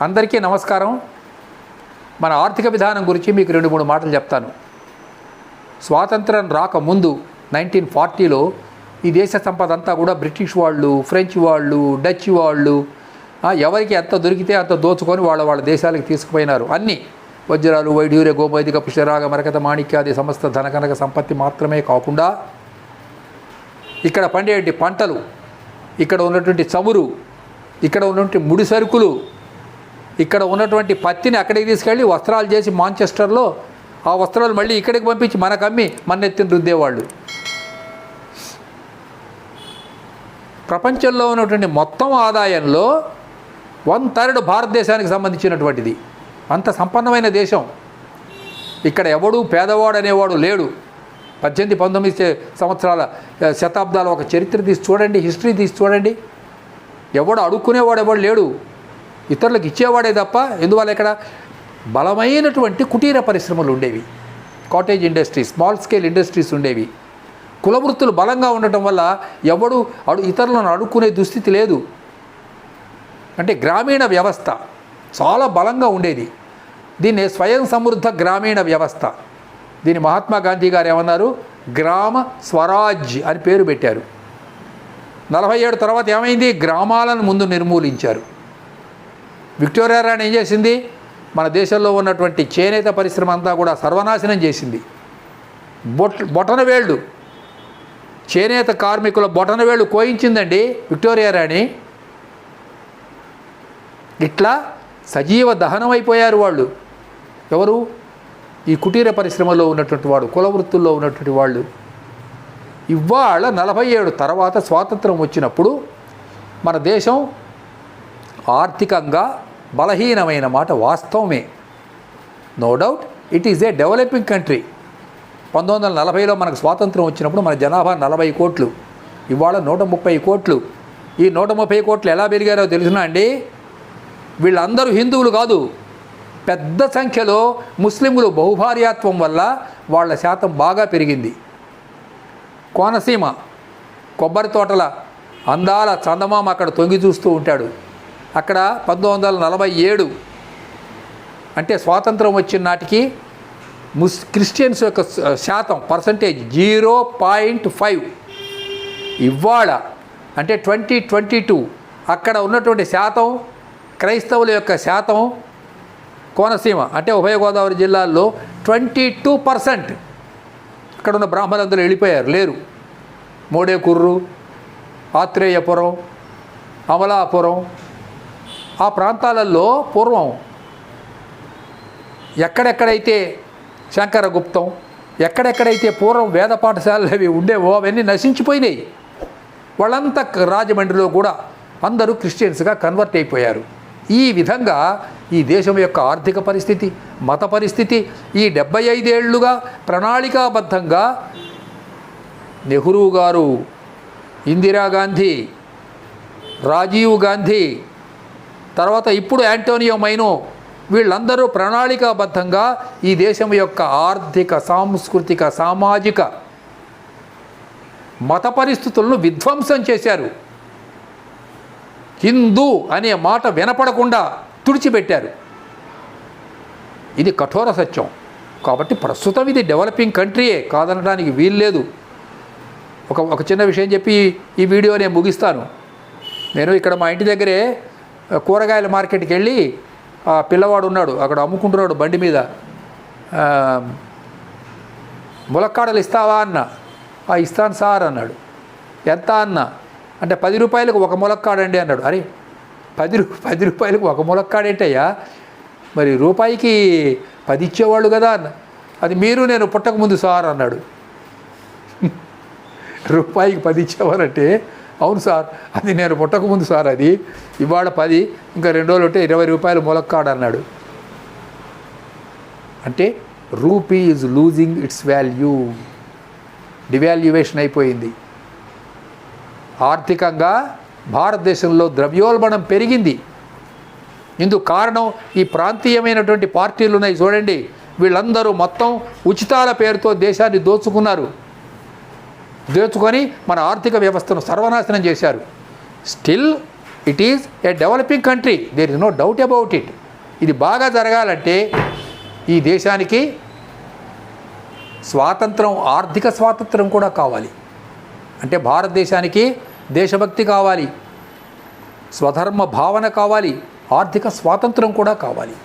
అందరికీ నమస్కారం. మన ఆర్థిక విధానం గురించి మీకు 2-3 మాటలు చెప్తాను. స్వాతంత్రం రాకముందు 1940లో ఈ దేశ సంపద అంతా కూడా బ్రిటిష్ వాళ్ళు, ఫ్రెంచ్ వాళ్ళు, డచ్ వాళ్ళు ఎవరికి ఎంత దొరికితే అంత దోచుకొని వాళ్ళ దేశాలకు తీసుకుపోయినారు. అన్నీ వజ్రాలు, వైఢూర్య, గోమేధిక, పుష్యరాగ, మరకత, మాణిక్యాది సమస్త ధనకనక సంపత్తి మాత్రమే కాకుండా ఇక్కడ పండేటి పంటలు, ఇక్కడ ఉన్నటువంటి చమురు, ఇక్కడ ఉన్నటువంటి ముడి సరుకులు, ఇక్కడ ఉన్నటువంటి పత్తిని అక్కడికి తీసుకెళ్ళి వస్త్రాలు చేసి మాంచెస్టర్లో ఆ వస్త్రాలు మళ్ళీ ఇక్కడికి పంపించి మనకు అమ్మి మన్నెత్తిని రుద్దేవాళ్ళు. ప్రపంచంలో ఉన్నటువంటి మొత్తం ఆదాయంలో 1/3 భారతదేశానికి సంబంధించినటువంటిది. అంత సంపన్నమైన దేశం. ఇక్కడ ఎవడు పేదవాడు అనేవాడు లేడు. 18-19 సంవత్సరాల శతాబ్దాల ఒక చరిత్ర తీసి చూడండి, హిస్టరీ తీసి చూడండి. ఎవడు అడుక్కునేవాడు ఎవడు లేడు, ఇతరులకు ఇచ్చేవాడే తప్ప. ఎందువల్ల ఇక్కడ బలమైనటువంటి కుటీర పరిశ్రమలు ఉండేవి, cottage industries, small scale industries ఉండేవి. కులవృత్తులు బలంగా ఉండటం వల్ల ఎవడు ఇతరులను అడుక్కునే దుస్థితి లేదు. అంటే గ్రామీణ వ్యవస్థ చాలా బలంగా ఉండేది. దీన్ని స్వయం సమృద్ధ గ్రామీణ వ్యవస్థ. దీన్ని మహాత్మా గాంధీ గారు ఏమన్నారు, గ్రామ స్వరాజ్ అని పేరు పెట్టారు. 47 తర్వాత ఏమైంది, గ్రామాలను ముందు నిర్మూలించారు. విక్టోరియా రాణి ఏం చేసింది, మన దేశంలో ఉన్నటువంటి చేనేత పరిశ్రమ అంతా కూడా సర్వనాశనం చేసింది. బొటనవేళ్ళు, చేనేత కార్మికుల బొటనవేళ్ళు కోయించిందండి విక్టోరియా రాణి. ఇట్లా సజీవ దహనం అయిపోయారు వాళ్ళు. ఎవరు, ఈ కుటీర పరిశ్రమలో ఉన్నటువంటి వాడు, కుల వృత్తుల్లో ఉన్నటువంటి వాళ్ళు. ఇవాళ 47 తర్వాత స్వాతంత్రం వచ్చినప్పుడు మన దేశం ఆర్థికంగా బలహీనమైన మాట వాస్తవమే. No doubt it is a developing country. 1940లో మనకు స్వాతంత్రం వచ్చినప్పుడు మన జనాభా 40 కోట్లు, ఇవాళ 130 కోట్లు. ఈ 130 కోట్లు ఎలా పెరిగారో తెలుసునా అండి? వీళ్ళందరూ హిందువులు కాదు, పెద్ద సంఖ్యలో ముస్లింలు బహుభార్యాత్వం వల్ల వాళ్ళ శాతం బాగా పెరిగింది. కోనసీమ కొబ్బరి తోటల అందాల చందమామ అక్కడ తొంగి చూస్తూ ఉంటాడు. అక్కడ 1947 అంటే స్వాతంత్రం వచ్చిన నాటికి క్రిస్టియన్స్ యొక్క శాతం పర్సంటేజ్ 0.5. ఇవాళ అంటే 2022 అక్కడ ఉన్నటువంటి శాతం, క్రైస్తవుల యొక్క శాతం కోనసీమ అంటే ఉభయ గోదావరి జిల్లాల్లో 22%. అక్కడ ఉన్న బ్రాహ్మణులందరూ వెళ్ళిపోయారు, లేరు. మోడేకుర్రు, ఆత్రేయపురం, అమలాపురం ఆ ప్రాంతాలలో పూర్వం ఎక్కడెక్కడైతే శంకరగుప్తం, ఎక్కడెక్కడైతే పూర్వం వేద పాఠశాలలు అవి ఉండేవో అవన్నీ నశించిపోయినాయి. వాళ్ళంతా రాజమండ్రిలో కూడా అందరూ క్రిస్టియన్స్గా కన్వర్ట్ అయిపోయారు. ఈ విధంగా ఈ దేశం యొక్క ఆర్థిక పరిస్థితి, మత పరిస్థితి ఈ 75 ఏళ్లుగా ప్రణాళికాబద్ధంగా నెహ్రూ గారు, ఇందిరాగాంధీ, రాజీవ్ గాంధీ, తర్వాత ఇప్పుడు యాంటోనియో మైనో వీళ్ళందరూ ప్రణాళికాబద్ధంగా ఈ దేశం యొక్క ఆర్థిక, సాంస్కృతిక, సామాజిక, మత పరిస్థితులను విధ్వంసం చేశారు. హిందూ అనే మాట వినపడకుండా తుడిచిపెట్టారు. ఇది కఠోర సత్యం. కాబట్టి ప్రస్తుతం ఇది డెవలపింగ్ కంట్రీయే, కాదనడానికి వీల్లేదు. ఒక చిన్న విషయం చెప్పి ఈ వీడియో నేను ముగిస్తాను. నేను ఇక్కడ మా ఇంటి దగ్గరే కూరగాయల మార్కెట్కి వెళ్ళి ఆ పిల్లవాడు ఉన్నాడు, అక్కడ అమ్ముకుంటున్నాడు బండి మీద. ములక్కాడలు ఇస్తావా అన్న. ఇస్తాను సార్ అన్నాడు. ఎంత అన్న అంటే 10 రూపాయలకు ఒక ములక్కాడండి అన్నాడు. అరే 10 రూపాయలకు ఒక ములక్కాడేంటయ్యా, మరి రూపాయికి 10 ఇచ్చేవాళ్ళు కదా అన్న. అది మీరు నేను పుట్టకముందు సార్ అన్నాడు. రూపాయికి 10 ఇచ్చేవారంటే అవును సార్, అది నేను పుట్టకముందు సార్, అది ఇవాళ 10, ఇంకా 2 రోజులు ఉంటే 20 రూపాయలు ములక్కాడు అన్నాడు. అంటే rupee is losing it's value, devaluation అయిపోయింది. ఆర్థికంగా భారతదేశంలో ద్రవ్యోల్బణం పెరిగింది. ఇందుకు కారణం ఈ ప్రాంతీయమైనటువంటి పార్టీలు ఉన్నాయి చూడండి. వీళ్ళందరూ మొత్తం ఉచితాల పేరుతో దేశాన్ని దోచుకొని మన ఆర్థిక వ్యవస్థను సర్వనాశనం చేశారు. Still it is a developing country, there is no doubt about it. ఇది బాగా జరగాలంటే ఈ దేశానికి స్వాతంత్రం, ఆర్థిక స్వాతంత్రం కూడా కావాలి. అంటే భారతదేశానికి దేశభక్తి కావాలి, స్వధర్మ భావన కావాలి, ఆర్థిక స్వాతంత్రం కూడా కావాలి.